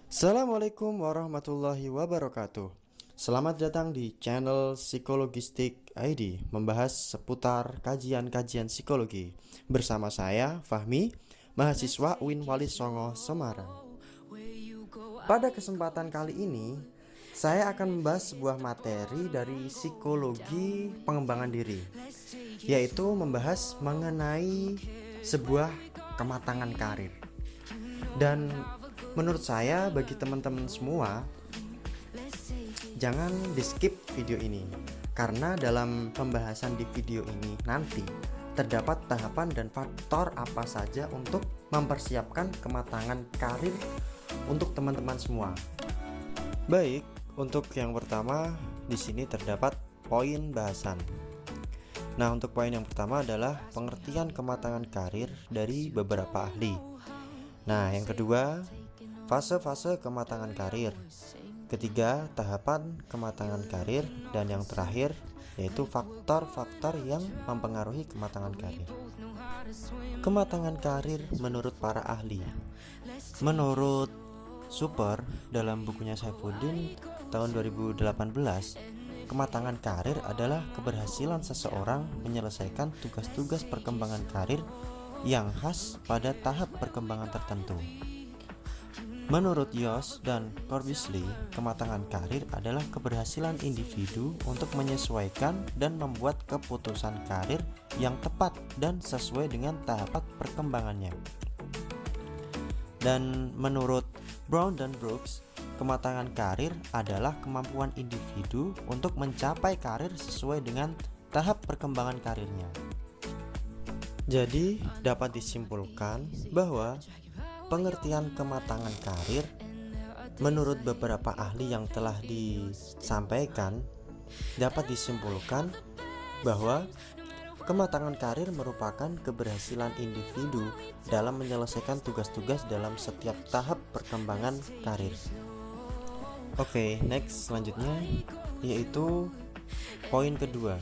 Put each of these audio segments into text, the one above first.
Assalamualaikum warahmatullahi wabarakatuh. Selamat datang di channel Psikologistik ID, membahas seputar kajian-kajian psikologi. Bersama saya, Fahmi, mahasiswa UIN Wali Songo, Semarang. Pada kesempatan kali ini, saya akan membahas sebuah materi dari psikologi pengembangan diri, yaitu membahas mengenai sebuah kematangan karir. Dan menurut saya, bagi teman-teman semua, jangan di skip video ini, karena dalam pembahasan di video ini nanti terdapat tahapan dan faktor apa saja untuk mempersiapkan kematangan karir untuk teman-teman semua. Baik, untuk yang pertama di sini terdapat poin bahasan. Nah, untuk poin yang pertama adalah pengertian kematangan karir dari beberapa ahli. Nah, yang kedua, fase-fase kematangan karir. Ketiga, tahapan kematangan karir. Dan yang terakhir, yaitu faktor-faktor yang mempengaruhi kematangan karir. Kematangan karir menurut para ahli. Menurut Super dalam bukunya Saifuddin tahun 2018, kematangan karir adalah keberhasilan seseorang menyelesaikan tugas-tugas perkembangan karir yang khas pada tahap perkembangan tertentu. Menurut Yost dan Corbusier, kematangan karir adalah keberhasilan individu untuk menyesuaikan dan membuat keputusan karir yang tepat dan sesuai dengan tahapan perkembangannya. Dan menurut Brown dan Brooks, kematangan karir adalah kemampuan individu untuk mencapai karir sesuai dengan tahap perkembangan karirnya. Jadi, dapat disimpulkan bahwa pengertian kematangan karir menurut beberapa ahli yang telah disampaikan dapat disimpulkan bahwa kematangan karir merupakan keberhasilan individu dalam menyelesaikan tugas-tugas dalam setiap tahap perkembangan karir. Oke, next selanjutnya yaitu poin kedua.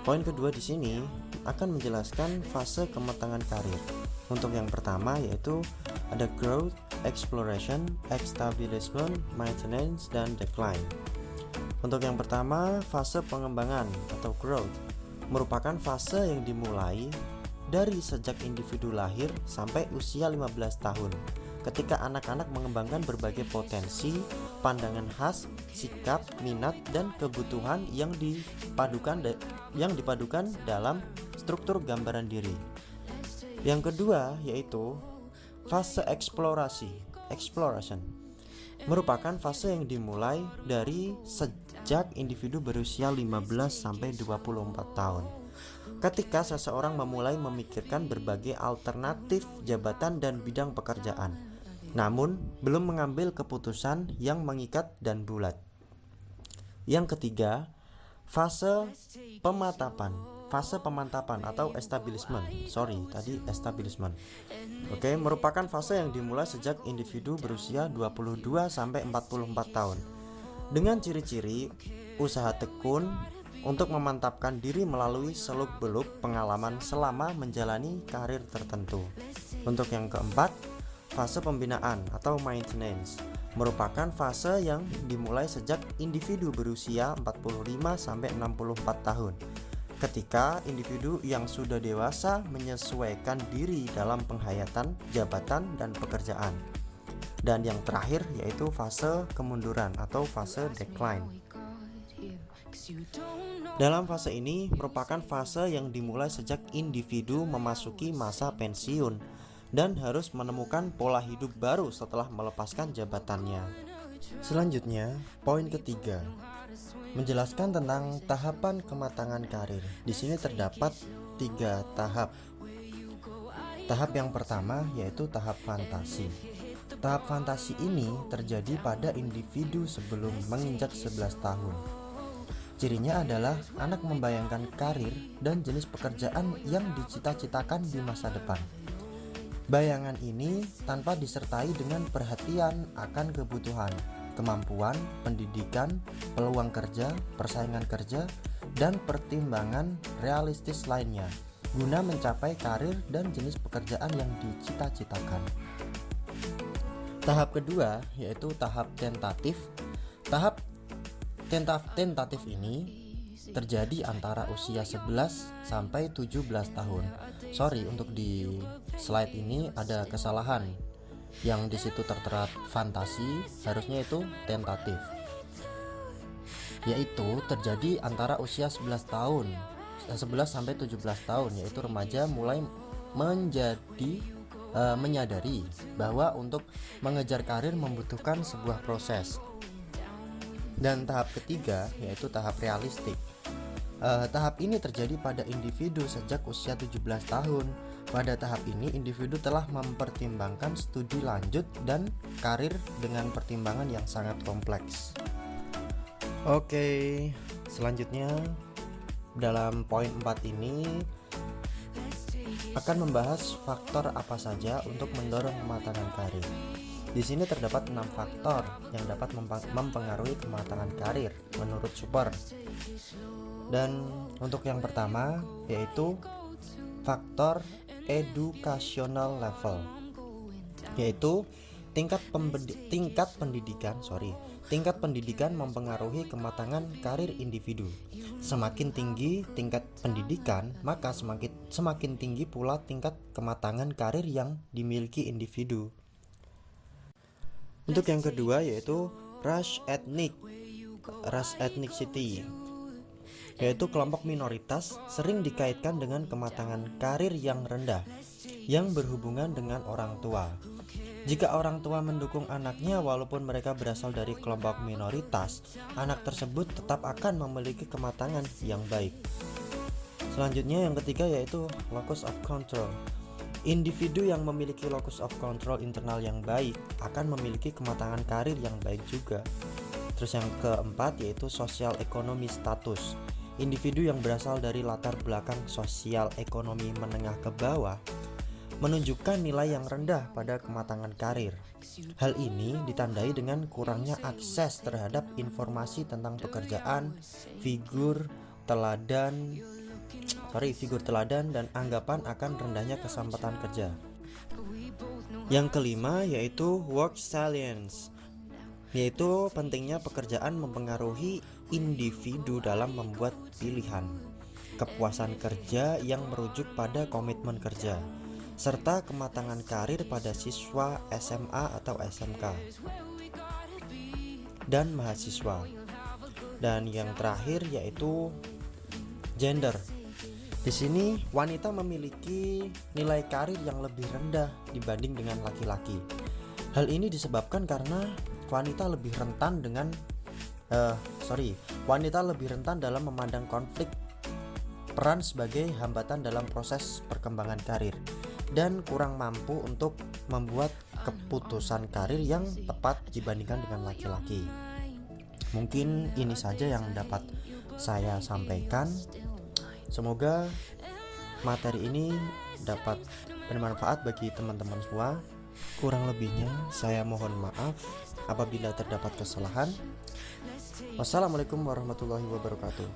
Poin kedua di sini akan menjelaskan fase kematangan karir. Untuk yang pertama yaitu ada growth, exploration, establishment, maintenance, dan decline. Untuk yang pertama, fase pengembangan atau growth merupakan fase yang dimulai dari sejak individu lahir sampai usia 15 tahun, ketika anak-anak mengembangkan berbagai potensi, pandangan khas, sikap, minat, dan kebutuhan yang dipadukan dalam struktur gambaran diri. Yang kedua yaitu fase exploration merupakan fase yang dimulai dari sejak individu berusia 15 sampai 24 tahun, ketika seseorang memulai memikirkan berbagai alternatif jabatan dan bidang pekerjaan, namun belum mengambil keputusan yang mengikat dan bulat. Yang ketiga, fase pemantapan atau establishment. Oke, merupakan fase yang dimulai sejak individu berusia 22 sampai 44 tahun. Dengan ciri-ciri usaha tekun untuk memantapkan diri melalui seluk-beluk pengalaman selama menjalani karir tertentu. Untuk yang keempat, fase pembinaan atau maintenance merupakan fase yang dimulai sejak individu berusia 45 sampai 64 tahun, ketika individu yang sudah dewasa menyesuaikan diri dalam penghayatan jabatan dan pekerjaan. Dan yang terakhir yaitu fase kemunduran atau fase decline. Dalam fase ini merupakan fase yang dimulai sejak individu memasuki masa pensiun dan harus menemukan pola hidup baru setelah melepaskan jabatannya. Selanjutnya, poin ketiga menjelaskan tentang tahapan kematangan karir. Di sini terdapat 3 tahap. Tahap yang pertama yaitu tahap fantasi. Tahap fantasi ini terjadi pada individu sebelum menginjak 11 tahun. Cirinya adalah anak membayangkan karir dan jenis pekerjaan yang dicita-citakan di masa depan. Bayangan ini tanpa disertai dengan perhatian akan kebutuhan, kemampuan, pendidikan, peluang kerja, persaingan kerja, dan pertimbangan realistis lainnya guna mencapai karir dan jenis pekerjaan yang dicita-citakan. Tahap kedua yaitu tahap tentatif. Tahap tentatif ini terjadi antara usia 11 sampai 17 tahun. Sorry, untuk di slide ini ada kesalahan. Yang di situ tertera fantasi, harusnya itu tentatif. Yaitu terjadi antara usia 11 sampai 17 tahun, yaitu remaja mulai menyadari bahwa untuk mengejar karir membutuhkan sebuah proses. Dan tahap ketiga yaitu tahap realistik. Tahap ini terjadi pada individu sejak usia 17 tahun. Pada tahap ini individu telah mempertimbangkan studi lanjut dan karir dengan pertimbangan yang sangat kompleks. Oke, selanjutnya dalam poin 4 ini akan membahas faktor apa saja untuk mendorong kematangan karir. Di sini terdapat 6 faktor yang dapat mempengaruhi kematangan karir menurut Super. Dan untuk yang pertama yaitu faktor educational level, yaitu tingkat pendidikan mempengaruhi kematangan karir individu. Semakin tinggi tingkat pendidikan, maka semakin tinggi pula tingkat kematangan karir yang dimiliki individu. Untuk yang kedua yaitu race ethnicity, yaitu kelompok minoritas sering dikaitkan dengan kematangan karir yang rendah yang berhubungan dengan orang tua. Jika orang tua mendukung anaknya walaupun mereka berasal dari kelompok minoritas, anak tersebut tetap akan memiliki kematangan yang baik. Selanjutnya yang ketiga yaitu locus of control. Individu yang memiliki locus of control internal yang baik akan memiliki kematangan karir yang baik juga. Terus yang keempat yaitu sosial ekonomi status. Individu yang berasal dari latar belakang sosial ekonomi menengah ke bawah menunjukkan nilai yang rendah pada kematangan karir. Hal ini ditandai dengan kurangnya akses terhadap informasi tentang pekerjaan, figur teladan dan anggapan akan rendahnya kesempatan kerja. Yang kelima yaitu work salience, yaitu pentingnya pekerjaan mempengaruhi individu dalam membuat pilihan, kepuasan kerja yang merujuk pada komitmen kerja, serta kematangan karir pada siswa SMA atau SMK dan mahasiswa. Dan yang terakhir yaitu gender. Di sini wanita memiliki nilai karir yang lebih rendah dibanding dengan laki-laki. Hal ini disebabkan karena wanita lebih rentan dalam memandang konflik peran sebagai hambatan dalam proses perkembangan karir dan kurang mampu untuk membuat keputusan karir yang tepat dibandingkan dengan laki-laki. Mungkin ini saja yang dapat saya sampaikan. Semoga materi ini dapat bermanfaat bagi teman-teman semua. Kurang lebihnya saya mohon maaf apabila terdapat kesalahan. Wassalamualaikum warahmatullahi wabarakatuh.